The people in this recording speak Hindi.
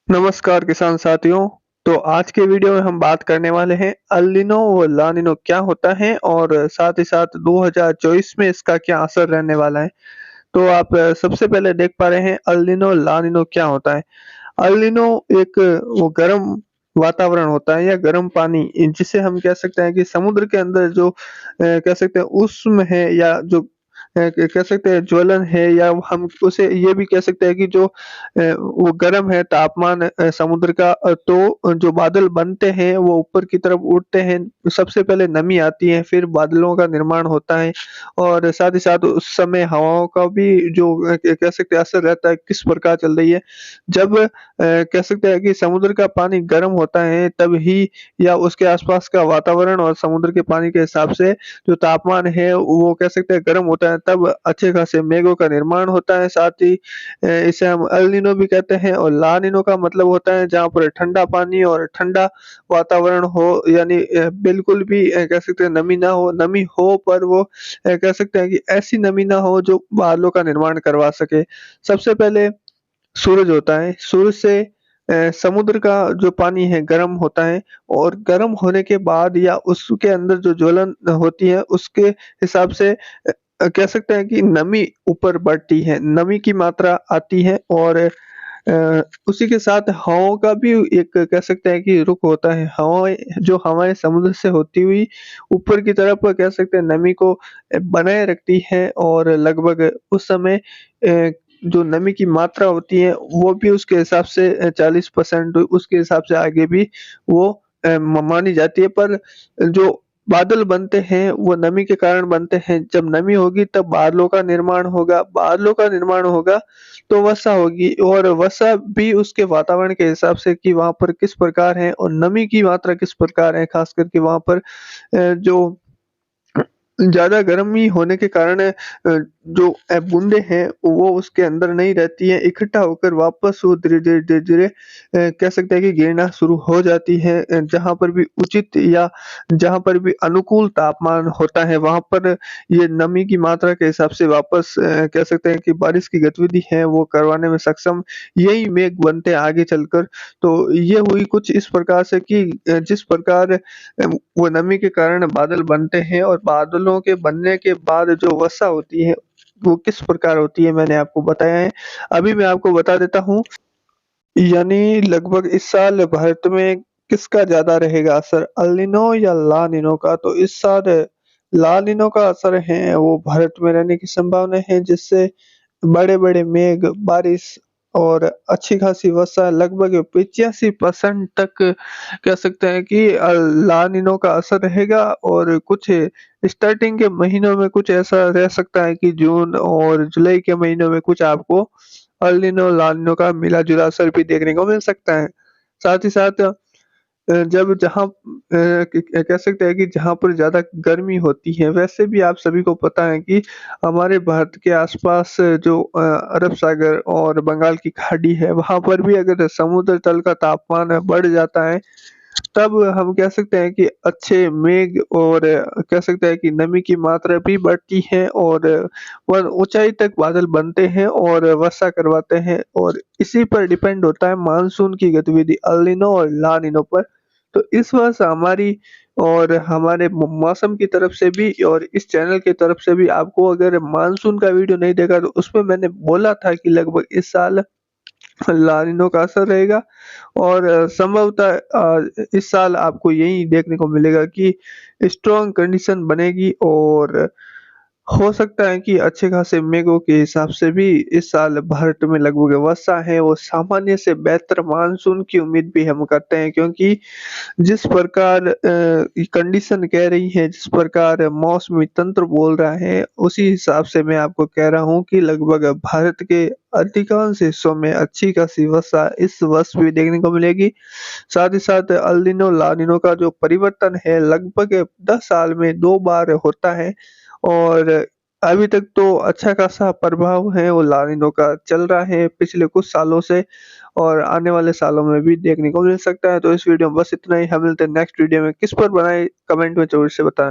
नमस्कार किसान साथियों। तो आज के वीडियो में हम बात करने वाले हैं अल नीनो व ला नीनो क्या होता है और साथ ही साथ 2024 में इसका क्या असर रहने वाला है। तो आप सबसे पहले देख पा रहे हैं अल नीनो, ला नीनो क्या होता है। अल नीनो एक वो गर्म वातावरण होता है या गर्म पानी जिसे हम कह सकते हैं कि समुद्र के अंदर जो कह सकते हैं उष्ण है या जो कह सकते हैं ज्वलन है या हम उसे ये भी कह सकते हैं कि जो वो गर्म है तापमान समुद्र का, तो जो बादल बनते हैं वो ऊपर की तरफ उड़ते हैं। सबसे पहले नमी आती है, फिर बादलों का निर्माण होता है और साथ ही साथ उस समय हवाओं का भी जो कह सकते हैं असर रहता है किस प्रकार चल रही है। जब कह सकते हैं कि समुद्र का पानी गर्म होता है तब ही या उसके आसपास का वातावरण और समुद्र के पानी के हिसाब से जो तापमान है वो कह सकते हैं गर्म होता है, तब अच्छे खासे मेघों का निर्माण होता है। साथ ही इसे हम एल नीनो भी कहते हैं और ला नीनो का मतलब होता है जहाँ पर ठंडा पानी और ठंडा वातावरण हो, यानी बिल्कुल भी कह सकते हैं नमी ना हो, नमी हो पर वो कह सकते हैं कि ऐसी नमी ना हो जो बादलों का निर्माण करवा सके। सबसे पहले सूरज होता है, सूरज से समुद्र का जो पानी है गर्म होता है और गर्म होने के बाद या उसके अंदर जो ज्वलन होती है उसके हिसाब से कह सकते हैं कि नमी ऊपर बढ़ती है, नमी की मात्रा आती है और उसी के साथ हवाओं का भी एक कह सकते हैं कि रुख होता है। हवाएँ समुद्र से होती हुई ऊपर की तरफ कह सकते हैं नमी को बनाए रखती है और लगभग उस समय जो नमी की मात्रा होती है वो भी उसके हिसाब से 40% उसके हिसाब से आगे भी वो मानी जाती है। पर जो बादल बनते हैं वो नमी के कारण बनते हैं। जब नमी होगी तब बादलों का निर्माण होगा तो वर्षा होगी और वर्षा भी उसके वातावरण के हिसाब से कि वहाँ पर किस प्रकार है और नमी की मात्रा किस प्रकार है, ख़ास करके वहाँ पर जो ज़्यादा गर्मी होने के कारण जो बूँदें हैं वो उसके अंदर नहीं रहती हैं, इकट्ठा होकर वापस वो धीरे-धीरे, धीरे-धीरे कह सकते हैं कि गिरना शुरू हो जाती है। जहाँ पर भी उचित या जहाँ पर भी अनुकूल तापमान होता है वहाँ पर ये नमी की मात्रा के हिसाब से वापस कह सकते हैं कि बारिश की गतिविधि है वो करवाने में सक्षम यही मेघ बनते हैं आगे चलकर। तो ये हुई कुछ इस प्रकार से कि जिस प्रकार वो नमी के कारण बादल बनते हैं और बादलों के बनने के बाद जो वर्षा होती है, वो किस प्रकार होती है मैंने आपको बताया है। अभी मैं आपको बता देता हूँ, यानी लगभग इस साल भारत में किसका ज़्यादा रहेगा असर, एल निनो या ला निनो का? तो इस साल ला निनो का असर है वो भारत में रहने की संभावना है, जिससे बड़े-बड़े मेघ, बारिश और अच्छी खासी वर्षा लगभग 85% तक कह सकते हैं कि ला निनो का असर रहेगा और कुछ स्टार्टिंग के महीनों में कुछ ऐसा रह सकता है कि जून और जुलाई के महीनों में कुछ आपको एल निनो, ला निनो का मिला-जुला असर भी देखने को मिल सकता है। साथ ही साथ जब जहाँ कह सकते हैं कि जहाँ पर ज़्यादा गर्मी होती है, वैसे भी आप सभी को पता है कि हमारे भारत के आस-पास जो अरब सागर और बंगाल की खाड़ी है, वहाँ पर भी अगर समुद्र तल का तापमान बढ़ जाता है, तब हम कह सकते हैं कि अच्छे मेघ और कह सकते हैं कि नमी की मात्रा भी बढ़ती है और वह ऊँचाई तक बादल बनते हैं और वर्षा करवाते हैं और इसी पर डिपेंड होता है मानसून की गतिविधि एल निनो और ला निनो पर। तो इस वर्ष हमारी और हमारे मौसम की तरफ से भी और इस चैनल की तरफ से भी आपको अगर मानसून का वीडियो नहीं देखा तो उसमें मैंने बोला था कि लगभग इस साल ला निनो का असर रहेगा और संभवतः इस साल आपको यही देखने को मिलेगा कि स्ट्रॉन्ग कंडीशन बनेगी और हो सकता है कि अच्छे खासे मेघों के हिसाब से भी इस साल भारत में लगभग वर्षा है वो सामान्य से बेहतर मानसून की उम्मीद भी हम करते हैं, क्योंकि जिस प्रकार कंडीशन कह रही है, जिस प्रकार मौसमी तंत्र बोल रहा है, उसी हिसाब से मैं आपको कह रहा हूँ कि लगभग भारत के अधिकांश हिस्सों में अच्छी खासी वर्षा इस वर्ष भी देखने को मिलेगी। साथ ही साथ एल निनो, ला निनो का जो परिवर्तन है लगभग 10 साल में 2 बार होता है और अभी तक तो अच्छा खासा प्रभाव है वो ला निनो का चल रहा है पिछले कुछ सालों से और आने वाले सालों में भी देखने को मिल सकता है। तो इस वीडियो में बस इतना ही, हम मिलते हैं नेक्स्ट वीडियो में। किस पर बनाए कमेंट में ज़रूर से बताएँ।